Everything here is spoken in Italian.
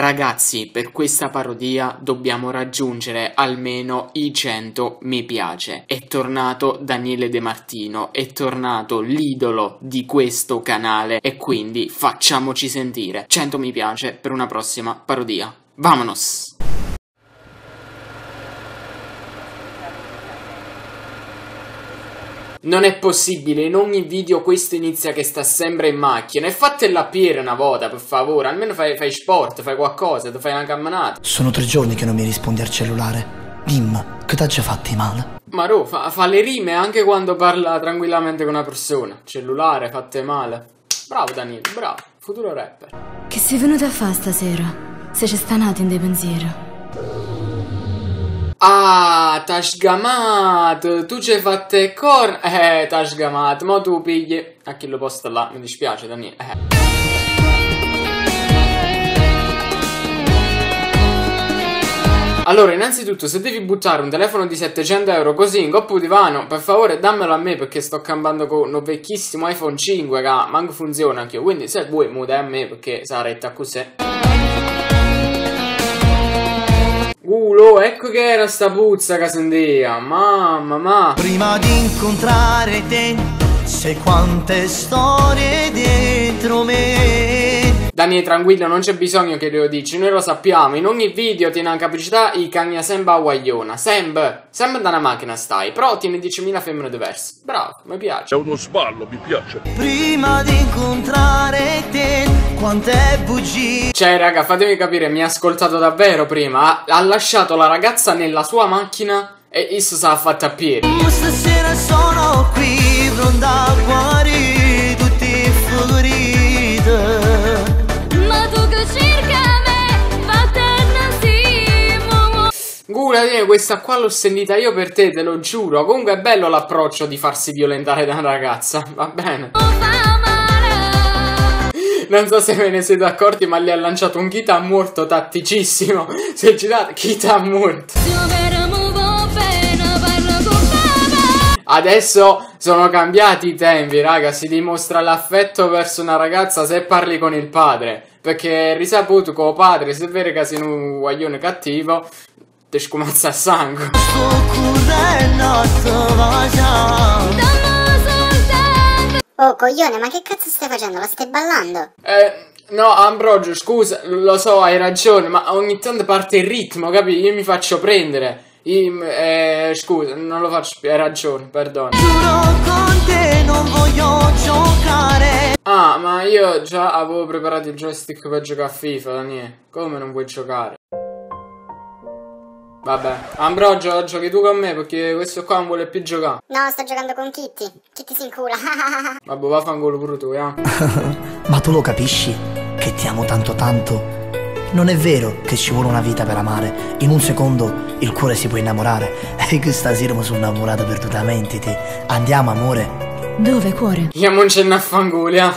Ragazzi, per questa parodia dobbiamo raggiungere almeno i 100 mi piace. È tornato Daniele De Martino, è tornato l'idolo di questo canale e quindi facciamoci sentire. 100 mi piace per una prossima parodia. Vamonos! Non è possibile, in ogni video questo inizia che sta sempre in macchina. E fatela piere una volta, per favore. Almeno fai sport, fai qualcosa, ti fai una camminata. Sono 3 giorni che non mi rispondi al cellulare. Dimmi, che t'ha già fatti male? Ma fa le rime anche quando parla tranquillamente con una persona. Cellulare, fatte male. Bravo Daniele, bravo, futuro rapper. Che sei venuto a fare stasera? Se c'è stanato in dei pensieri. Ah, t'ha sgamato, tu ci hai fatte corna. T'ha sgamato, ma tu pigli. A chi lo posta là, mi dispiace Daniele. Allora, innanzitutto, se devi buttare un telefono di 700 euro così in coppa di divano, per favore dammelo a me perché sto campando con un vecchissimo iPhone 5 che manco funziona anche io. Quindi se vuoi mu dai a me perché sarà retta così. Ecco che era sta puzza che sentia, mamma. Prima di incontrare te, sai quante storie dentro me. Daniele, tranquillo, non c'è bisogno che lo dici, noi lo sappiamo. In ogni video tiene una capacità i cagna sempre a guagliona. Sempre da una macchina stai, però tiene 10.000 femmine diverse. Bravo, mi piace. È uno sballo, mi piace. Prima di incontrare te, quante bugie. Cioè, raga, fatemi capire, mi ha ascoltato davvero prima. Ha lasciato la ragazza nella sua macchina e isso se l'ha fatta a piedi. Stasera sono qui, pronta a guarire tutti fioriti. Questa qua l'ho sentita io per te, te lo giuro. Comunque è bello l'approccio di farsi violentare da una ragazza, va bene. Non so se ve ne siete accorti, ma le ha lanciato un Kita morto tatticissimo. Se girate, Kita morto. Adesso sono cambiati i tempi, raga. Si dimostra l'affetto verso una ragazza se parli con il padre. Perché è risaputo con il padre, se è vero che sei un guaglione cattivo, ti scumazza a sangue. Oh coglione, ma che cazzo stai facendo? La stai ballando? No, Ambrogio, scusa, lo so, hai ragione, ma ogni tanto parte il ritmo, capi? Io mi faccio prendere. Scusa, non lo faccio più, hai ragione, perdono. Giuro con te non voglio giocare. Ah, ma io già avevo preparato il joystick per giocare a FIFA, Daniele. Come non vuoi giocare? Vabbè, Ambrogio, giochi tu con me perché questo qua non vuole più giocare. No, sto giocando con Kitty. Kitty si incula. Vabbè, vaffanculo pure tu, Ma tu lo capisci? Che ti amo tanto tanto? Non è vero che ci vuole una vita per amare. In un secondo il cuore si può innamorare. E questa sera mi sono innamorata perdutamente. Andiamo, amore. Dove, cuore? Andiamo in cenno a fanculo,